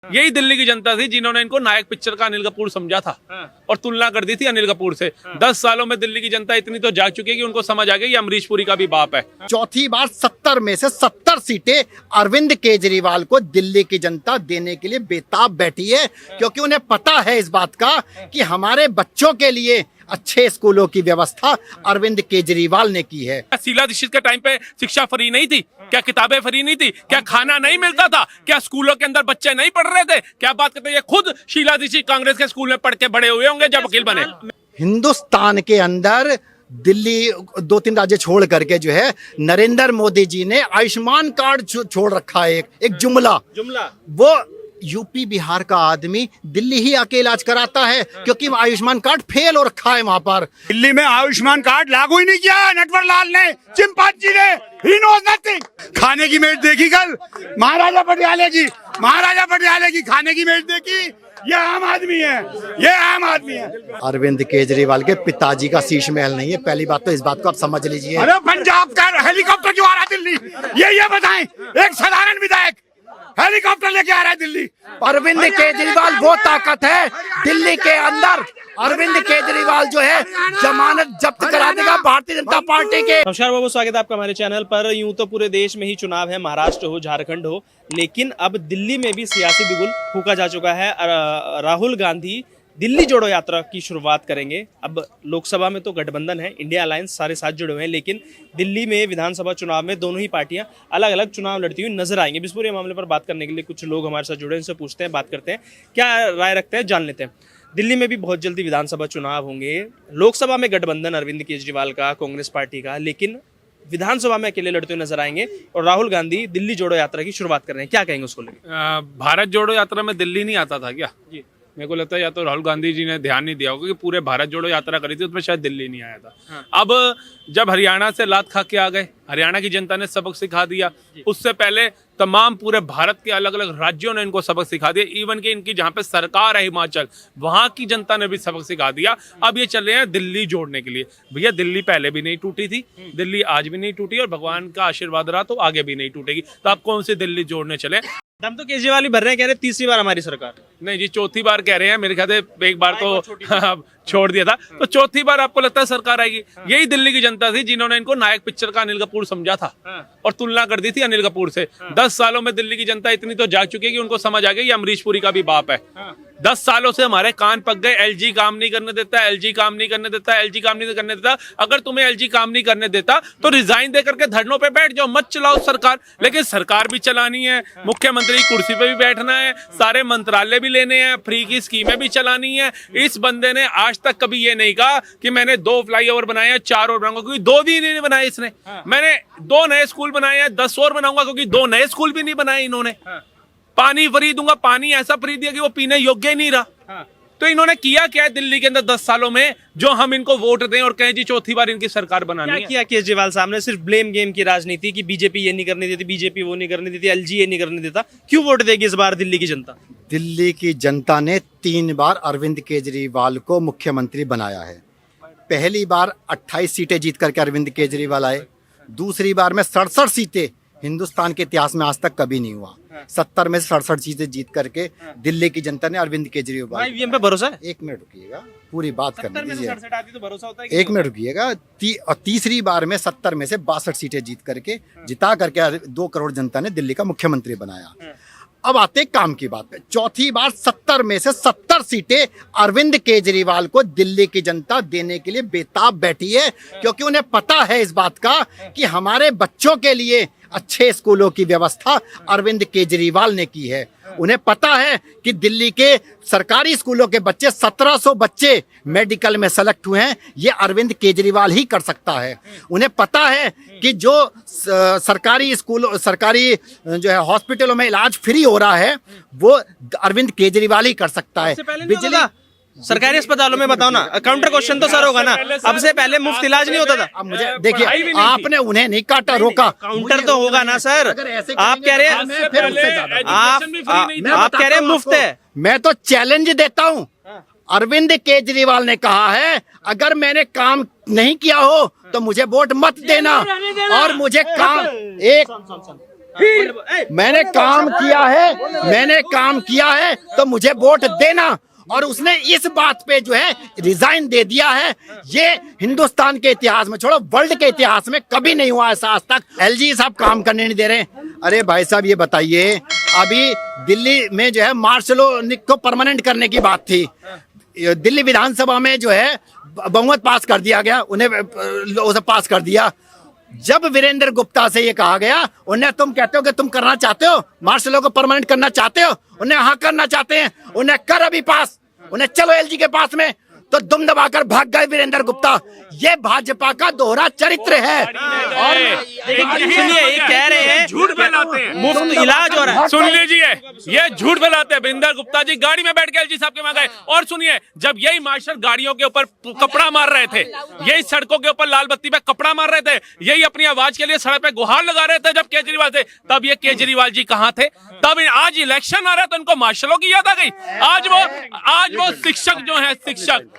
यही दिल्ली की जनता थी जिन्होंने इनको नायक पिक्चर का अनिल कपूर समझा था और तुलना कर दी थी अनिल कपूर से। 10 सालों में दिल्ली की जनता इतनी तो जाग चुकी है कि उनको समझ आ गया कि अमरीश पुरी का भी बाप है। चौथी बार 70 में से 70 सीटें अरविंद केजरीवाल को दिल्ली की जनता देने के लिए बेताब बैठी है, क्योंकि उन्हें पता है इस बात का कि हमारे बच्चों के लिए अच्छे स्कूलों की व्यवस्था अरविंद केजरीवाल ने की है। शीला दीक्षित के टाइम पे शिक्षा फ्री नहीं थी क्या? किताबें फ्री नहीं थी क्या? खाना नहीं मिलता था क्या? स्कूलों के अंदर बच्चे नहीं पढ़ रहे थे क्या? बात करते ये खुद शीला दीक्षित कांग्रेस के स्कूल में पढ़ के बड़े हुए होंगे जब वकील बने। हिंदुस्तान के अंदर दिल्ली 2-3 राज्य छोड़ करके जो है नरेंद्र मोदी जी ने आयुष्मान कार्ड छोड़ रखा है। एक जुमला वो यूपी बिहार का आदमी दिल्ली ही आके इलाज कराता है, क्योंकि आयुष्मान कार्ड फेल हो रखा है वहां पर। दिल्ली में आयुष्मान कार्ड लागू ही नहीं किया नटवर लाल ने, चिंपांजी ने। He knows nothing. खाने की मेज देखी कल महाराजा पटियाले की खाने की मेज देखी। ये आम आदमी है, ये आम आदमी है। अरविंद केजरीवाल के पिताजी का शीश महल नहीं है, पहली बात तो इस बात को आप समझ लीजिए। अरे पंजाब का हेलीकॉप्टर क्यों आ रहा है दिल्ली? ये बताएं। एक साधारण विधायक हेलीकॉप्टर लेके आ रहा है दिल्ली। अरविंद केजरीवाल वो ताकत है दिल्ली के अंदर। अरविंद केजरीवाल जो है जमानत जब्त करा देगा भारतीय जनता पार्टी के। नमस्कार बाबू, स्वागत है आपका हमारे चैनल पर। यूं तो पूरे देश में ही चुनाव है, महाराष्ट्र हो, झारखंड हो, लेकिन अब दिल्ली में भी सियासी बिगुल फूंका जा चुका है। राहुल गांधी दिल्ली जोड़ो यात्रा की शुरुआत करेंगे। अब लोकसभा में तो गठबंधन है, इंडिया अलायंस, सारे साथ जुड़े हुए हैं, लेकिन दिल्ली में विधानसभा चुनाव में दोनों ही पार्टियां अलग अलग चुनाव लड़ती हुई नजर आएंगी। इस पूरे मामले पर बात करने के लिए कुछ लोग हमारे साथ जुड़े हैं, उनसे पूछते हैं, बात करते हैं, क्या राय रखते हैं, जान लेते हैं। दिल्ली में भी बहुत जल्दी विधानसभा चुनाव होंगे। लोकसभा में गठबंधन अरविंद केजरीवाल का, कांग्रेस पार्टी का, लेकिन विधानसभा में अकेले लड़ते हुए नजर आएंगे। और राहुल गांधी दिल्ली जोड़ो यात्रा की शुरुआत कर रहे हैं, क्या कहेंगे उसको लेकर? भारत जोड़ो यात्रा में दिल्ली नहीं आता था क्या? मेरे को लगता है या तो राहुल गांधी जी ने ध्यान नहीं दिया होगा कि पूरे भारत जोड़ो यात्रा करी थी, उसमें शायद दिल्ली नहीं आया था। अब जब हरियाणा से लात खा के आ गए, हरियाणा की जनता ने सबक सिखा दिया। उससे पहले तमाम पूरे भारत के अलग अलग राज्यों ने इनको सबक सिखा दिया। इवन कि इनकी जहाँ पे सरकार है हिमाचल, वहां की जनता ने भी सबक सिखा दिया। अब ये चल रहे हैं दिल्ली जोड़ने के लिए। भैया दिल्ली पहले भी नहीं टूटी थी, दिल्ली आज भी नहीं टूटी, और भगवान का आशीर्वाद रहा तो आगे भी नहीं टूटेगी। तो आप कौन सी दिल्ली जोड़ने चले? दम तो केजरीवाल ही भर रहे हैं, कह रहे तीसरी बार हमारी सरकार। नहीं जी, चौथी बार कह रहे हैं। मेरे ख्याल से एक बार तो छोड़ दिया था, तो चौथी बार आपको लगता है सरकार आएगी? यही दिल्ली की जनता थी जिन्होंने इनको नायक पिक्चर का अनिल कपूर समझा था और तुलना कर दी थी अनिल कपूर से। 10 सालों में दिल्ली की जनता इतनी तो जाग चुकी है कि उनको समझ आ गया कि अमरीश पुरी का भी बाप है। 10 सालों से हमारे कान पक गए। एलजी काम नहीं करने देता, एलजी काम नहीं करने देता, एलजी काम नहीं करने देता। अगर तुम्हें एलजी काम नहीं करने देता तो रिजाइन दे करके धरनों पे बैठ जाओ, मत चलाओ सरकार। लेकिन सरकार भी चलानी है, मुख्यमंत्री की कुर्सी पे भी बैठना है, सारे मंत्रालय भी लेने हैं, फ्री की स्कीमें भी चलानी है। इस बंदे ने आज तक कभी ये नहीं कहा कि मैंने 2 फ्लाईओवर बनाए हैं, 4 और बनाऊंगा, क्योंकि 2 भी नहीं बनाए इसने। मैंने 2 नए स्कूल बनाए हैं, 10 और बनाऊंगा, क्योंकि 2 नए स्कूल भी नहीं बनाए इन्होंने। पानी फ्री दूंगा, पानी ऐसा फ्री दिया कि वो पीने योग्य ही नहीं रहा। तो इन्होंने किया क्या है दिल्ली के अंदर 10 सालों में जो हम इनको वोट दें और कहें जी चौथी बार इनकी सरकार बनानी है? क्या किया केजरीवाल साहब ने? सिर्फ ब्लेम गेम की राजनीति की बीजेपी ये नहीं करने देती, बीजेपी वो नहीं करने देती, एलजी ये नहीं करने देता। क्यों वोट देगी इस बार दिल्ली की जनता? दिल्ली की जनता ने 3 बार अरविंद केजरीवाल को मुख्यमंत्री बनाया है। पहली बार 28 सीटें जीत करके अरविंद केजरीवाल आए। दूसरी बार में 67 सीटें, हिंदुस्तान के इतिहास में आज तक कभी नहीं हुआ। 70 में से 67 सीटें जीत करके दिल्ली की जनता ने अरविंद केजरीवाल। ईवीएम पे भरोसा है? 1 मिनट रुकिएगा, पूरी बात करने दीजिए। 67 आती तो भरोसा होता है। 1 मिनट रुकिएगा। और तीसरी बार में 70 में से 62 सीटें जीत करके, जिता करके 2 करोड़ जनता ने दिल्ली का मुख्यमंत्री बनाया। अब आते काम की बात पे। चौथी बार 70 में से 70 सीटें अरविंद केजरीवाल को दिल्ली की जनता देने के लिए बेताब बैठी है, क्योंकि उन्हें पता है इस बात का कि हमारे बच्चों के लिए अच्छे स्कूलों की व्यवस्था अरविंद केजरीवाल ने की है। उन्हें पता है कि दिल्ली के सरकारी स्कूलों के बच्चे 1700 बच्चे मेडिकल में सेलेक्ट हुए हैं, ये अरविंद केजरीवाल ही कर सकता है। उन्हें पता है कि जो सरकारी स्कूल, सरकारी जो है हॉस्पिटलों में इलाज फ्री हो रहा है, वो अरविंद केजरीवाल ही कर सकता है। बिजली सरकारी अस्पतालों में बताओ ना, काउंटर क्वेश्चन तो सर होगा ना, अब से पहले मुफ्त इलाज नहीं होता था। अब मुझे देखिए, आपने उन्हें नहीं काटा, रोका, काउंटर तो होगा ना सर। आप कह रहे हैं आप कह रहे हैं मुफ्त है। मैं तो चैलेंज देता हूं। अरविंद केजरीवाल ने कहा है अगर मैंने काम नहीं किया हो तो मुझे वोट मत देना, और मुझे काम मैंने काम किया है तो मुझे वोट देना। और उसने इस बात पे जो है रिजाइन दे दिया है। ये हिंदुस्तान के इतिहास में, छोड़ो वर्ल्ड के इतिहास में कभी नहीं हुआ ऐसा आज तक। एलजी साहब काम करने नहीं दे रहे। अरे भाई साहब ये बताइए, अभी दिल्ली में जो है मार्शल को परमानेंट करने की बात थी। दिल्ली विधानसभा में जो है बहुमत पास कर दिया गया, उन्हें उसे पास कर दिया। जब वीरेंद्र गुप्ता से ये कहा गया, उन्हें तुम कहते हो कि तुम करना चाहते हो, मार्शल को परमानेंट करना चाहते हो, उन्हें हाँ करना चाहते हैं, उन्हें कर अभी पास, उन्हें चलो एलजी के पास में, तो दुम दबाकर भाग गए वीरेंद्र गुप्ता। ये भाजपा का दोहरा चरित्र है। और सुनिए, ये कह रहे हैं झूठ फैलाते हैं, मुफ्त इलाज हो रहा है। सुन लीजिए, ये झूठ फैलाते हैं। वीरेंद्र गुप्ता जी गाड़ी में बैठ के एलजी साहब के वहां गए। और सुनिए, जब यही मार्शल गाड़ियों के ऊपर कपड़ा मार रहे थे, यही सड़कों के ऊपर लाल बत्ती पे कपड़ा मार रहे थे, यही अपनी आवाज के लिए सड़क पे गुहार लगा रहे थे जब केजरीवाल थे, तब ये केजरीवाल जी कहां थे? तब आज इलेक्शन आ रहा है तो इनको मार्शलों की याद आ गई। आज वो शिक्षक जो है, शिक्षक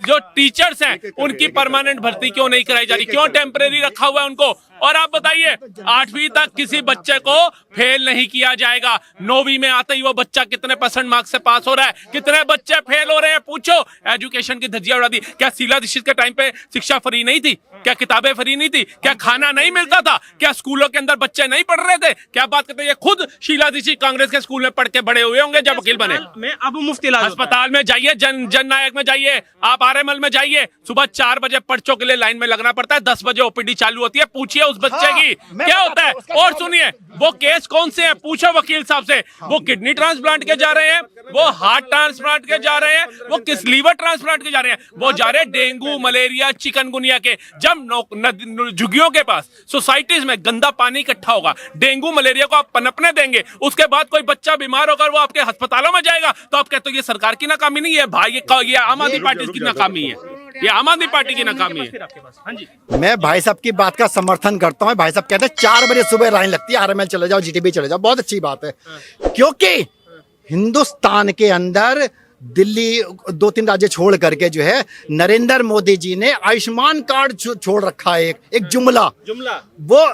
जो टीचर्स हैं, उनकी परमानेंट भर्ती क्यों नहीं कराई जा रही? क्यों टेम्परेरी रखा हुआ है उनको? और आप बताइए, 8वीं तक किसी बच्चे को फेल नहीं किया जाएगा। 9वीं में आते ही वो बच्चा कितने % मार्क्स से पास हो रहा है, कितने बच्चे फेल हो रहे हैं, पूछो। एजुकेशन की धज्जियां उड़ा दी। क्या शीला दीक्षित के टाइम पे शिक्षा फ्री नहीं थी? क्या किताबें फ्री नहीं थी? क्या खाना नहीं मिलता था? क्या स्कूलों के अंदर बच्चे नहीं पढ़ रहे थे? क्या बात करते हैं? खुद शीला दीक्षित कांग्रेस के स्कूल में पढ़ के बड़े हुए होंगे जब वकील बने। में अब मुफ्त इलाज होता है। अस्पताल में जाइए, जन नायक में जाइए, आप आरएमएल में जाइए, सुबह 4 बजे पर्चों के लिए लाइन में लगना पड़ता है, 10 बजे ओपीडी चालू होती है। पूछिए उस बच्चे की क्या होता है। और सुनिए, वो केस कौन से हैं, पूछो वकील साहब से। वो किडनी ट्रांसप्लांट के जा रहे हैं, वो हार्ट ट्रांसप्लांट के जा रहे हैं, वो किस लीवर ट्रांसप्लांट के जा रहे हैं, वो जा रहे हैं डेंगू, मलेरिया, चिकनगुनिया के। जब झुग्गियों के पास सोसाइटीज में गंदा पानी इकट्ठा होगा, डेंगू मलेरिया को आप पनपने देंगे, उसके बाद कोई बच्चा बीमार होकर वो आपके अस्पतालों में जाएगा, तो आप कहते हो ये सरकार की नाकामी नहीं है भाई, ये आम आदमी पार्टी की नाकामी है, ये आम आदमी पार्टी की नाकामी है। हाँ जी, मैं भाई साहब की बात का समर्थन करता हूं। भाई साहब कहते हैं 4 बजे सुबह लाइन लगती है, आरएमएल चले जाओ, जीटीबी चले जाओ, बहुत अच्छी बात है। क्योंकि हिंदुस्तान के अंदर दिल्ली 2-3 राज्य छोड़ करके जो है नरेंद्र मोदी जी ने आयुष्मान कार्ड छोड़ रखा है। एक जुमला वो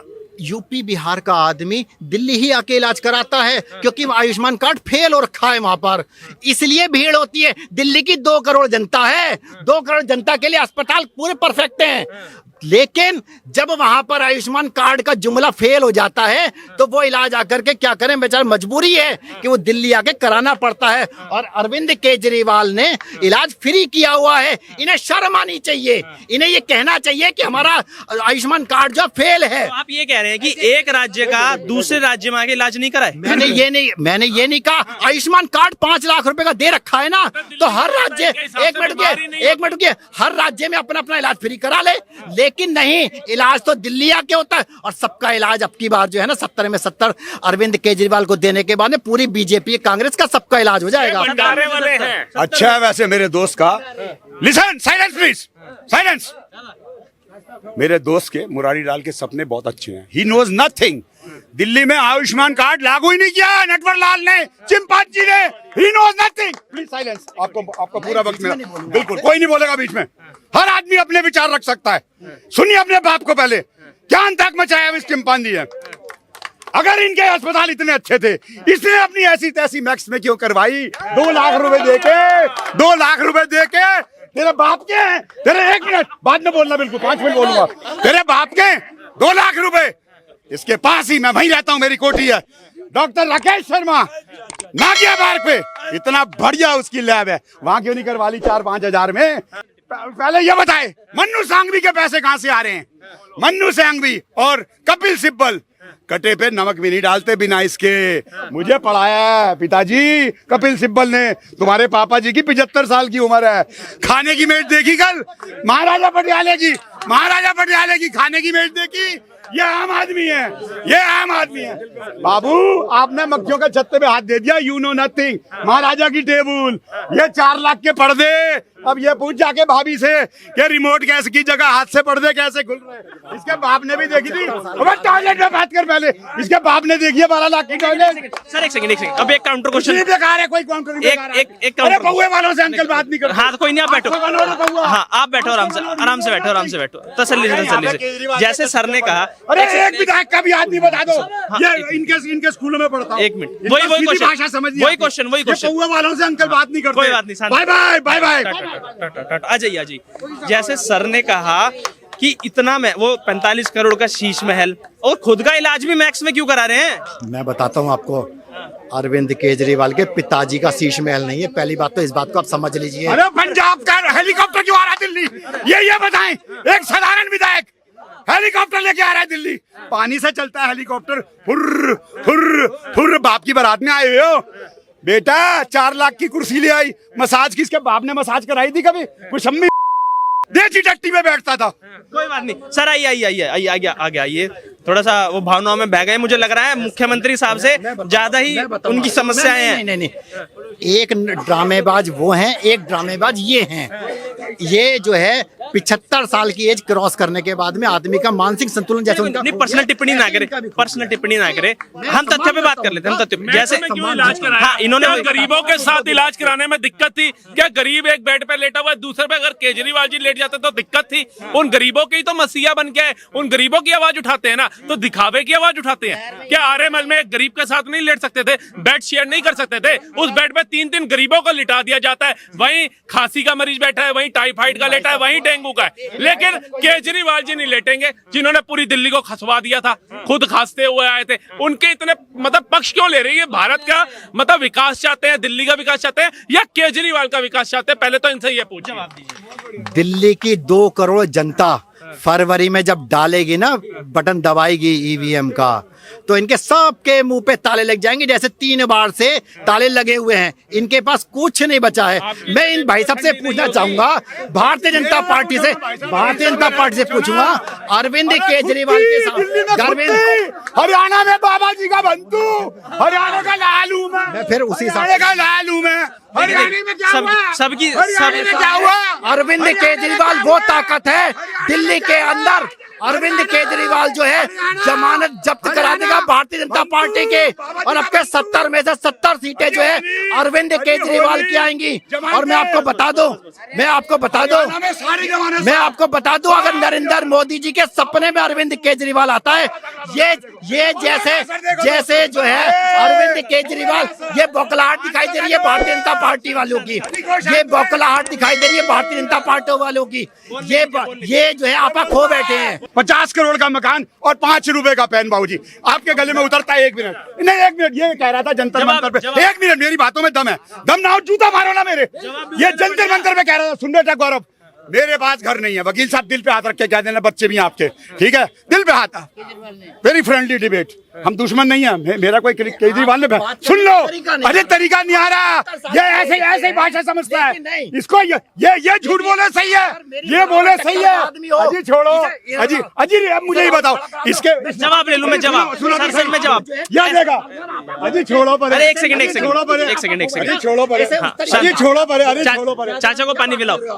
यूपी बिहार का आदमी दिल्ली ही आके इलाज कराता है, क्योंकि आयुष्मान कार्ड फेल हो रखा है वहां पर, इसलिए भीड़ होती है। दिल्ली की 2 करोड़ जनता है, 2 करोड़ जनता के लिए अस्पताल पूरे परफेक्ट हैं। लेकिन जब वहां पर आयुष्मान कार्ड का जुमला फेल हो जाता है तो वो इलाज आकर के क्या करें, बेचारा मजबूरी है कि वो दिल्ली आके कराना पड़ता है। और अरविंद केजरीवाल ने इलाज फ्री किया हुआ है, इन्हें शर्म आनी चाहिए, इन्हें ये कहना चाहिए कि हमारा आयुष्मान कार्ड जो फेल है। तो आप ये कह रहे हैं कि एक राज्य का दूसरे राज्य में आके इलाज नहीं कराए? मैंने ये नहीं कहा। आयुष्मान कार्ड 5 लाख रुपए का दे रखा है ना, तो हर राज्य, एक मिनट रुकिए, हर राज्य में अपना अपना इलाज फ्री करा ले। लेकिन नहीं, इलाज तो दिल्ली आके होता है। और सबका इलाज अब की बार जो है ना 70 में 70 अरविंद केजरीवाल को देने के बाद में पूरी बीजेपी कांग्रेस का सबका इलाज हो जाएगा। अच्छा है वैसे मेरे दोस्त का। Listen, silence please, silence. मेरे दोस्त के मुरारी लाल के सपने बहुत अच्छे हैं। ही नोज नथिंग। दिल्ली में आयुष्मान कार्ड लागू ही नहीं किया नटवर लाल ने, चिंपांजी ने। He knows nothing. Please silence. आपको पूरा वक्त मिला। बिल्कुल कोई नहीं बोलेगा बीच में। हर आदमी अपने विचार रख सकता है। सुनिए अपने बाप को पहले, क्या अंतक मचाया इस चिंपांजी है। अगर इनके अस्पताल इतने अच्छे थे, इसने अपनी ऐसी तैसी मैक्स में क्यों करवाई? 2 लाख रुपए दे के तेरे बाप के हैं, तेरे 1 मिनट बाद में बोलना, बिल्कुल 5 मिनट बोलूंगा। तेरे बाप के 2 लाख रुपए, इसके पास ही मैं वहीं रहता हूं, मेरी कोठी है। डॉक्टर राकेश शर्मा नागिया बाग पे, इतना बढ़िया उसकी लैब है, वहां क्यों नहीं करवा ली 4-5 हजार में? पहले ये बताए मन्नू सांघवी के पैसे कहां से आ रहे हैं? मन्नू सांघवी और कपिल सिब्बल कटे पे नमक भी नहीं डालते बिना इसके। मुझे पढ़ाया है पिताजी कपिल सिब्बल ने। तुम्हारे पापा जी की 75 साल की उम्र है। खाने की मेज देखी कल महाराजा पटियाले की खाने की मेज देखी? ये आम आदमी है, ये आम आदमी है। बाबू आपने मक्खियों के छत्ते पे हाथ दे दिया। You know nothing. महाराजा की टेबल, ये 4 लाख के पर्दे। अब ये पूछ जाके भाभी से कि रिमोट गैस की जगह हाथ से पर्दे कैसे खुल रहे। इसके बाप ने भी देखी थी। टॉयलेट में बात कर पहले। इसके बाप ने देखी है 12 लाख की टॉयलेट। सर एक सेकंड। अब एक काउंटर क्वेश्चन। बेकार है, कोई काउंटर नहीं। एक अरे बहुए वालों से अंकल बात नहीं करते। हाँ कोई नहीं, आप बैठो। हाँ आप बैठो, आराम से बैठो, तसल्ली से। जैसे सर ने कहा अरे एक विधायक का भी आदमी बता दो। ये इनके स्कूलों में पढ़ता हूँ। एक मिनट, वही क्वेश्चन, भाषा समझ नहीं वही आती। क्वेश्चन, वही ये क्वेश्चन। पौवा वालों से अंकल बात नहीं करते। कोई बात नहीं, शांति। Bye bye bye bye. आ जाइए, आ जाइए। जैसे सर ने कहा कि इतना में वो 45 करोड़ का शीश महल और खुद का इलाज भी मैक्स में क्यों करा रहे हैं? मैं बताता हूँ आपको, अरविंद केजरीवाल के पिताजी का शीश महल नहीं है। पहली बात तो इस बात को आप समझ लीजिए। अरे पंजाब का हेलीकॉप्टर क्यों आ रहा है दिल्ली? ये बताएं, एक साधारण विधायक हेलीकॉप्टर लेके आ रहा है दिल्ली। पानी से चलता है हेलीकॉप्टर। फुर्र फुर्र फुर्र। बाप की बारात में आए हुए हो बेटा। 4 लाख की कुर्सी ले आई। मसाज किसके बाप ने मसाज कराई थी कभी? कुछ अम्मी देसी टट्टी में बैठता था। कोई बात नहीं सर, आइए आइए आइए आइए आगे आगे आइए। थोड़ा सा वो भावनाओं में बह गए, मुझे लग रहा है मुख्यमंत्री साहब से ज्यादा ही उनकी समस्याएं हैं। नहीं, एक ड्रामेबाज वो हैं, एक ड्रामेबाज ये हैं। ये जो है 75 साल की एज क्रॉस करने के बाद में आदमी का मानसिक संतुलन जैसे उनका नहीं, पर्सनल टिप्पणी ना करे, पर्सनल टिप्पणी ना करे। हम तथ्य पे बात कर लेते हैं, हम तथ्य पे। जैसे इलाज कराया, हाँ, इन्होंने क्या गरीबों के साथ इलाज कराने में दिक्कत थी क्या? गरीब एक बेड पे लेटा हुआ है, दूसरे पे अगर केजरीवाल जी लेट जाते तो दिक्कत थी? उन गरीबों की तो मसीहा बन के आए, उन गरीबों की आवाज उठाते हैं ना, तो दिखावे की आवाज उठाते हैं क्या? आरएमएल में एक गरीब के साथ नहीं लेट सकते थे? बेड शेयर नहीं कर सकते थे? उस बेड पे 3-3 गरीबों को लिटा दिया जाता है। वहीं खांसी का मरीज बैठा है, वहीं टाइफाइड का लेटा है, वहीं डेंगू का है। लेकिन केजरीवाल जी नहीं लेटेंगे, जिन्होंने पूरी दिल्ली को खसवा दिया था, खुद खांसते हुए आए थे। उनके इतने मतलब पक्ष क्यों ले रही है? भारत का मतलब विकास चाहते हैं, दिल्ली का विकास चाहते हैं या केजरीवाल का विकास चाहते हैं? पहले तो इनसे ये पूछिए। दिल्ली की 2 करोड़ जनता फरवरी में जब डालेगी ना, बटन दबाएगी ईवीएम का, तो इनके सबके मुंह पे ताले लग जाएंगे। जैसे 3 बार से ताले लगे हुए हैं, इनके पास कुछ नहीं बचा है। मैं इन भाई साहब से पूछना चाहूंगा, भारतीय जनता पार्टी से पूछूंगा, अरविंद केजरीवाल के साथ हरियाणा में बाबा जी का बंधु, हरियाणा का लालू मैं फिर उसी हरियाणा का लालू मैं। हरियाणा में क्या हुआ? हरियाणा में क्या हुआ? अरविंद केजरीवाल वो ताकत है दिल्ली के अंदर। अरविंद केजरीवाल जो है जमानत जब्त करा देगा भारतीय जनता पार्टी के, और अब के 70 में से 70 सीटें जो है अरविंद केजरीवाल की आएंगी। और मैं आपको बता दूं, अगर नरेंद्र मोदी जी के सपने में अरविंद केजरीवाल आता है, ये जैसे जो है अरविंद केजरीवाल, ये बौखलाहट दिखाई दे रही है भारतीय जनता पार्टी वालों की, ये बौखलाहट दिखाई दे रही है भारतीय जनता पार्टी वालों की। ये जो है आपा खो बैठे हैं। 50 करोड़ का मकान और 5 रुपए का पेन बाबूजी आपके गले में उतरता है। 1 मिनट नहीं, 1 मिनट। ये कह रहा था जंतर मंतर पे, 1 मिनट, मेरी बातों में दम है। दम ना हो जूता मारो ना मेरे। ये जंतर मंतर पे कह रहा था, सुन रहे थे गौरव? मेरे पास घर नहीं है। वकील साहब दिल पे हाथ रख के कह देना, बच्चे भी आपके, ठीक है? दिल पे हाथ। वेरी फ्रेंडली डिबेट, हम दुश्मन नहीं है। मेरा कोई केजरीवाल ने सुन लो। अरे तरीका नहीं आ रहा। ये ऐसे ही भाषा समझता है इसको। ये झूठ बोले सही है, ये बोले सही है। अजी छोड़ो, अजी अब मुझे ही बताओ इसके जवाब ले लूं मैं। जवाब सर में जवाब या देगा? अजी छोड़ो पर। अरे एक सेकंड, छोड़ो पर। अजी छोड़ो पर। चाचा को पानी पिलाओ।